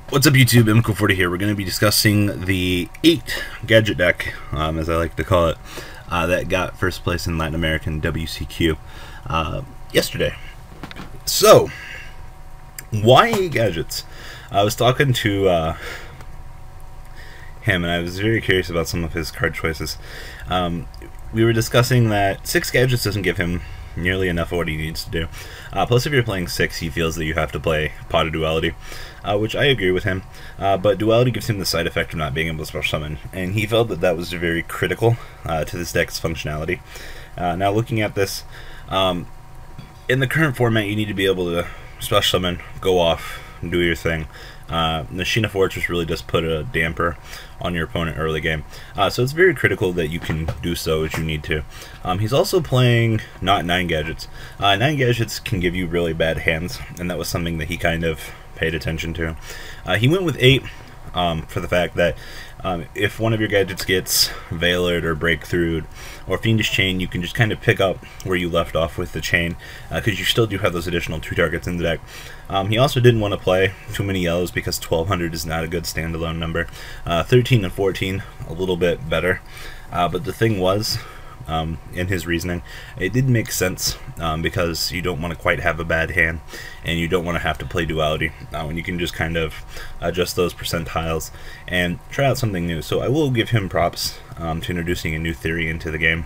What's up YouTube, MCool40 here. We're going to be discussing the 8 gadget deck, as I like to call it, that got first place in Latin American WCQ yesterday. So, why 8 gadgets? I was talking to him and I was very curious about some of his card choices. We were discussing that 6 gadgets doesn't give him nearly enough of what he needs to do. Plus, if you're playing 6, he feels that you have to play Pot of Duality, which I agree with him. But Duality gives him the side effect of not being able to special summon, and he felt that that was very critical to this deck's functionality. Now, looking at this, in the current format, you need to be able to special summon, go off, and do your thing. Machina Fortress really does put a damper on your opponent early game, so it's very critical that you can do so as you need to. He's also playing not 9 gadgets. 9 gadgets can give you really bad hands, and that was something that he kind of paid attention to. He went with 8 for the fact that if one of your gadgets gets Veilered or Breakthrough or Fiendish Chain, you can just kind of pick up where you left off with the chain, because you still do have those additional 2 targets in the deck. He also didn't want to play too many yellows because 1200 is not a good standalone number. 13 and 14, a little bit better. But the thing was, in his reasoning, it did make sense, because you don't want to quite have a bad hand, and you don't want to have to play Duality, when you can just kind of adjust those percentiles and try out something new. So I will give him props to introducing a new theory into the game.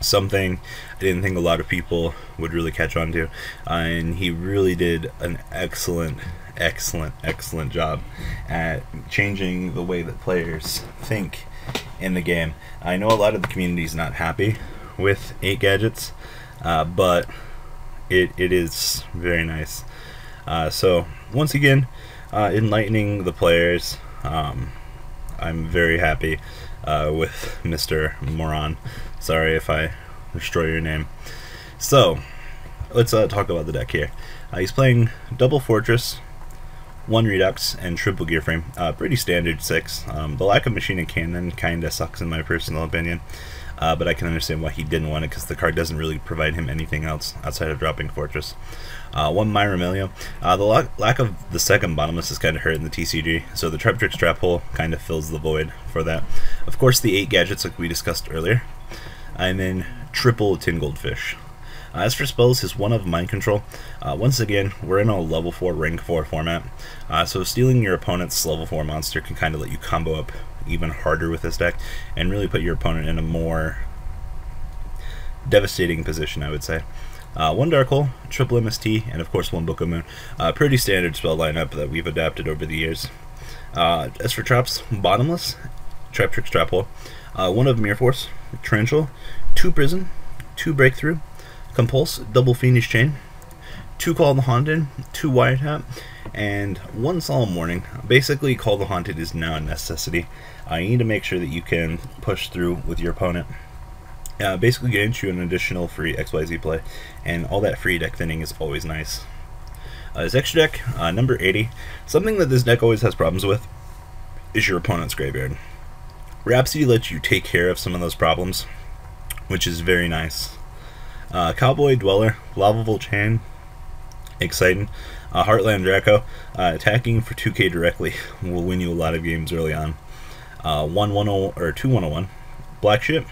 Something I didn't think a lot of people would really catch on to, and he really did an excellent job at changing the way that players think in the game. I know a lot of the community is not happy with 8 gadgets, but it is very nice. So once again, enlightening the players. I'm very happy with Mr. Moron. Sorry if I destroy your name. So let's talk about the deck here. He's playing double Fortress, 1 Redux, and triple Gear Frame. Pretty standard 6. The lack of Machina Cannon kinda sucks in my personal opinion, but I can understand why he didn't want it, because the card doesn't really provide him anything else outside of dropping Fortress. 1 Myramilio. The lack of the second Bottomless is kind of hurt in the TCG, so the Trap-Trix Trap Hole kind of fills the void for that. Of course, the 8 gadgets like we discussed earlier, and then triple Tin Goldfish. As for spells, his 1 of Mind Control. Once again, we're in a level 4, rank 4 format, so stealing your opponent's level 4 monster can kind of let you combo up even harder with this deck, and really put your opponent in a more devastating position, I would say. 1 Dark Hole, triple MST, and of course 1 Book of Moon. Pretty standard spell lineup that we've adapted over the years. As for traps, Bottomless, Trap-Trix Trap Hole, 1 of Mirror Force, Torrential, 2 Prison, 2 Breakthrough, Compulse, double Fiendish Chain, 2 Call the Haunted, 2 Wiretap, and 1 Solemn Warning. Basically, Call the Haunted is now a necessity. You need to make sure that you can push through with your opponent. Basically getting you an additional free XYZ play, and all that free deck thinning is always nice. His extra deck, number 80. Something that this deck always has problems with is your opponent's graveyard. Rhapsody lets you take care of some of those problems, which is very nice. Cowboy, Dweller, Lavable Chain, exciting. Heartland Draco, attacking for 2k directly will win you a lot of games early on. 1-1-0 or 2-1-0-1, Black Ship,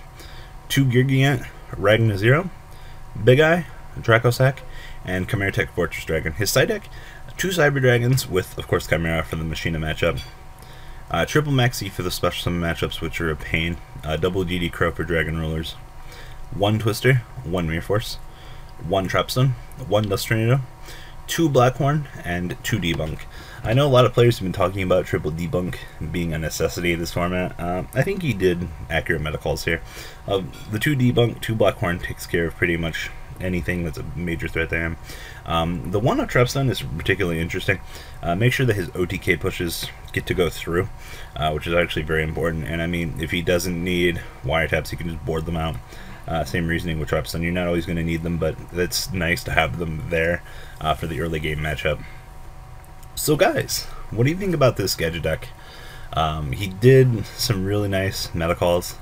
2 Girgiant, Ragna Zero, Big Eye, Dracosac, and Chimera Tech Fortress Dragon. His side deck, 2 Cyber Dragons with, of course, Chimera for the Machina matchup. Triple Maxi for the special summon matchups, which are a pain. Double DD Crow for Dragon Rulers. 1 Twister, 1 Mirror Force, 1 Trapstone, 1 Dust Tornado, 2 Blackhorn, and 2 Debunk. I know a lot of players have been talking about triple Debunk being a necessity in this format. I think he did accurate meta calls here. The 2 Debunk, 2 Blackhorn takes care of pretty much anything that's a major threat to him. The 1 of Trapstone is particularly interesting. Make sure that his OTK pushes get to go through, which is actually very important. And I mean, if he doesn't need wiretaps, he can just board them out. Same reasoning with Trapstone. You're not always going to need them, but it's nice to have them there for the early game matchup. So guys, what do you think about this gadget deck? He did some really nice meta calls.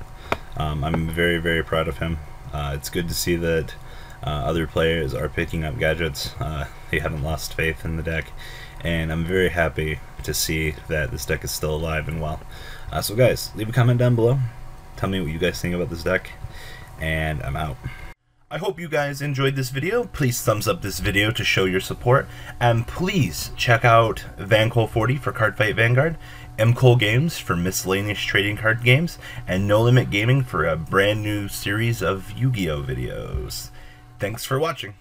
I'm very proud of him. It's good to see that Other players are picking up gadgets. They haven't lost faith in the deck, and I'm very happy to see that this deck is still alive and well. So guys, leave a comment down below. Tell me what you guys think about this deck, and I'm out. I hope you guys enjoyed this video. Please thumbs up this video to show your support, and please check out Vanguard 40 for Cardfight Vanguard, MKohl Games for miscellaneous trading card games, and No Limit Gaming for a brand new series of Yu-Gi-Oh videos. Thanks for watching.